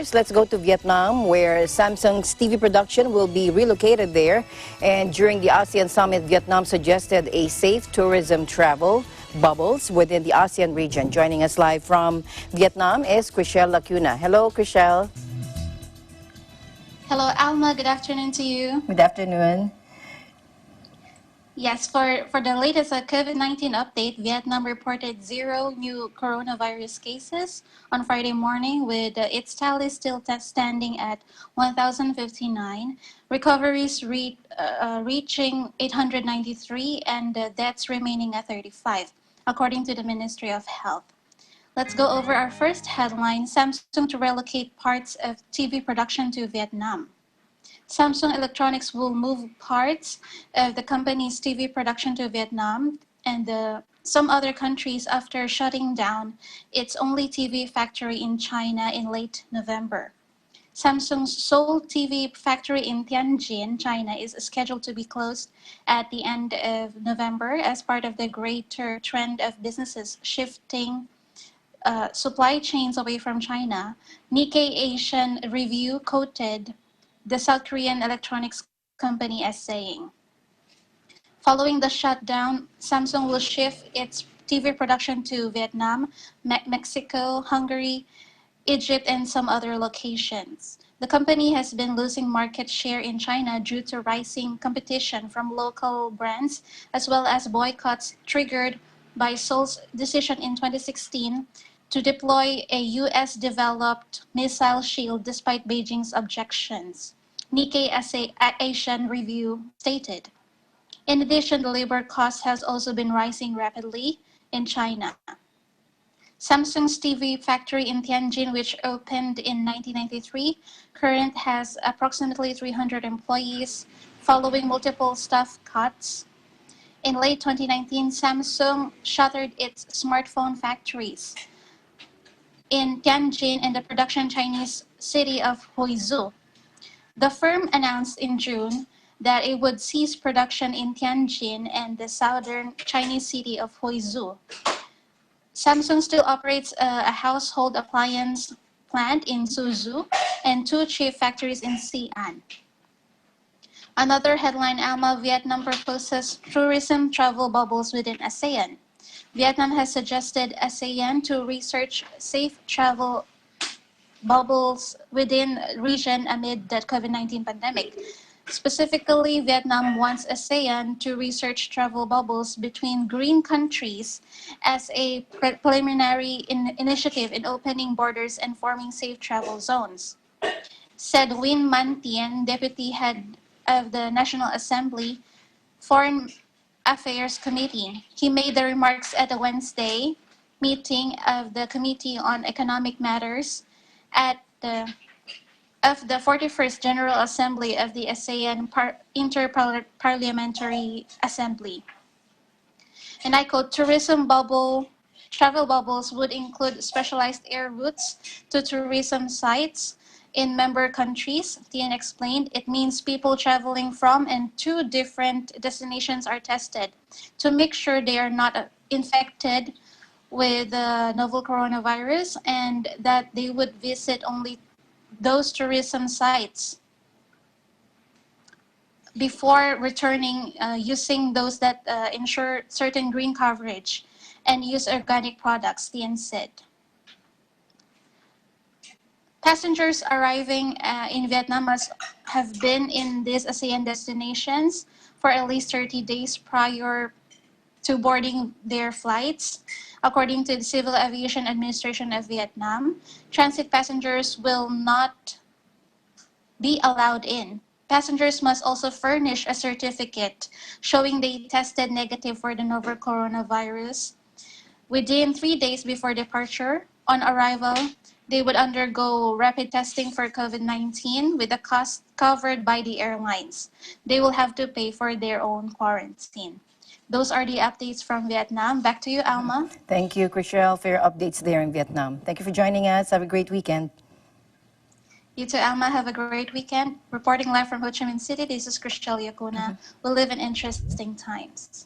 First, let's go to Vietnam, where Samsung's TV production will be relocated there. And during the ASEAN Summit, Vietnam suggested a safe tourism travel bubbles within the ASEAN region. Joining us live from Vietnam is Chriselle Lacuna. Hello, Chriselle. Hello, Alma. Good afternoon to you. Good afternoon. Yes, for the latest COVID-19 update, Vietnam reported 0 new coronavirus cases on Friday morning, with its tally still standing at 1,059, recoveries reaching 893, and deaths remaining at 35, according to the Ministry of Health. Let's go over our first headline: Samsung to relocate parts of TV production to Vietnam. Samsung Electronics will move parts of the company's TV production to Vietnam and some other countries after shutting down its only TV factory in China in late November. Samsung's Seoul TV factory in Tianjin, China, is scheduled to be closed at the end of November as part of the greater trend of businesses shifting supply chains away from China. Nikkei Asian Review quoted the South Korean electronics company as saying, following the shutdown, Samsung will shift its TV production to Vietnam, Mexico, Hungary, Egypt, and some other locations. The company has been losing market share in China due to rising competition from local brands, as well as boycotts triggered by Seoul's decision in 2016 to deploy a US-developed missile shield despite Beijing's objections, Nikkei Asian Review stated. In addition, the labor cost has also been rising rapidly in China. Samsung's TV factory in Tianjin, which opened in 1993, currently has approximately 300 employees, following multiple staff cuts. In late 2019, Samsung shuttered its smartphone factories in Tianjin and the production Chinese city of Huizhou. The firm announced in June that it would cease production in Tianjin and the southern Chinese city of Huizhou. Samsung still operates a household appliance plant in Suzhou and 2 chip factories in Xi'an. Another headline: Alma, Vietnam proposes tourism travel bubbles within ASEAN. Vietnam has suggested ASEAN to research safe travel bubbles within region amid the COVID-19 pandemic. Specifically, Vietnam wants ASEAN to research travel bubbles between green countries as a preliminary initiative in opening borders and forming safe travel zones, said Win Man Tien, deputy head of the National Assembly Foreign Affairs Committee. He made the remarks at a Wednesday meeting of the Committee on Economic Matters of the 41st General Assembly of the ASEAN Inter-Parliamentary Assembly. And I quote, travel bubbles would include specialized air routes to tourism sites in member countries. Tien explained, it means people traveling from and to different destinations are tested to make sure they are not infected with the novel coronavirus, and that they would visit only those tourism sites before returning, using those that ensure certain green coverage and use organic products, Tien said. Passengers arriving in Vietnam have been in these ASEAN destinations for at least 30 days prior to boarding their flights. According to the Civil Aviation Administration of Vietnam, transit passengers will not be allowed in. Passengers must also furnish a certificate showing they tested negative for the novel coronavirus within 3 days before departure. On arrival, they would undergo rapid testing for COVID-19 with the cost covered by the airlines. They will have to pay for their own quarantine. Those are the updates from Vietnam. Back to you, Alma. Thank you, Chriselle, for your updates there in Vietnam. Thank you for joining us. Have a great weekend. You too, Alma. Have a great weekend. Reporting live from Ho Chi Minh City, this is Chriselle Lacuna. We live in interesting times.